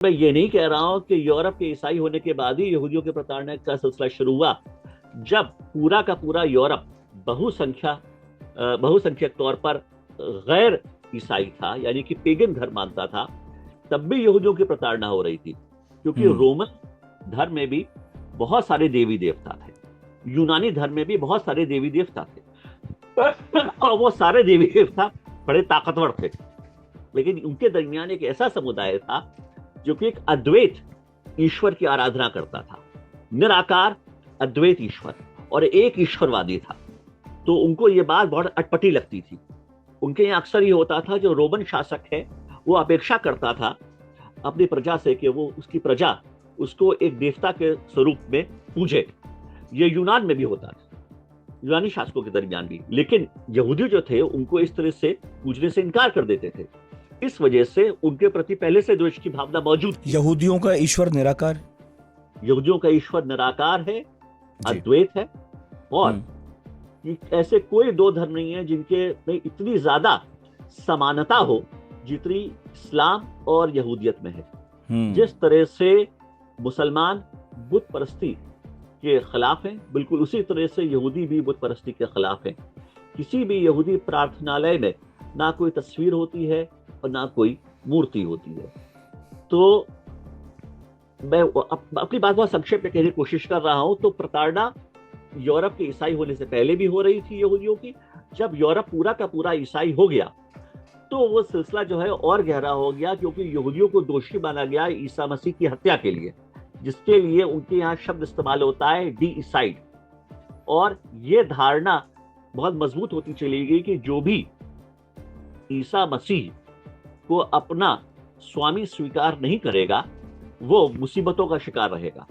मैं ये नहीं कह रहा हूं कि यूरोप के ईसाई होने के बाद ही यहूदियों की प्रताड़ना का सिलसिला शुरू हुआ। जब पूरा का पूरा यूरोप बहुसंख्यक तौर पर गैर ईसाई था, यानी कि पेगन धर्म मानता था, तब भी यहूदियों की प्रताड़ना हो रही थी, क्योंकि रोमन धर्म में भी बहुत सारे देवी देवता थे, यूनानी धर्म में भी बहुत सारे देवी देवता थे और वो सारे देवी देवता बड़े ताकतवर थे। लेकिन उनके दरमियान एक ऐसा समुदाय था जो कि एक अद्वैत ईश्वर की आराधना करता था, निराकार अद्वैत ईश्वर, और एक ईश्वरवादी था। तो उनको ये बात बहुत अटपटी लगती थी। उनके यहाँ अक्सर ये होता था, जो रोमन शासक है वो अपेक्षा करता था अपनी प्रजा से कि वो उसकी प्रजा उसको एक देवता के स्वरूप में पूजे। ये यूनान में भी होता था, यूनानी शासकों के दरमियान भी। लेकिन यहूदी जो थे उनको इस तरह से पूजने से इनकार कर देते थे। इस वजह से उनके प्रति पहले से द्वेष की भावना मौजूद थी। यहूदियों का ईश्वर निराकार, यहूदियों का ईश्वर निराकार है, अद्वैत है, और ऐसे कोई दो धर्म नहीं है जिनके में इतनी ज्यादा समानता हो जितनी इस्लाम और यहूदियत में है। जिस तरह से मुसलमान बुत परस्ती के खिलाफ हैं, बिल्कुल उसी तरह से यहूदी भी बुत परस्ती के खिलाफ हैं। किसी भी यहूदी प्रार्थनालय में ना कोई तस्वीर होती है और ना कोई मूर्ति होती है। तो मैं अपनी बात बहुत संक्षेप में कहने की कोशिश कर रहा हूं। तो प्रताड़ना यूरोप के ईसाई होने से पहले भी हो रही थी यहूदियों की। जब यूरोप पूरा का पूरा ईसाई हो गया तो वो सिलसिला जो है और गहरा हो गया, क्योंकि यहूदियों को दोषी माना गया ईसा मसीह की हत्या के लिए, जिसके लिए उनके यहाँ शब्द इस्तेमाल होता है डीइसाइड। और ये धारणा बहुत मजबूत होती चली गई कि जो भी ईसा मसीह को अपना स्वामी स्वीकार नहीं करेगा वो मुसीबतों का शिकार रहेगा।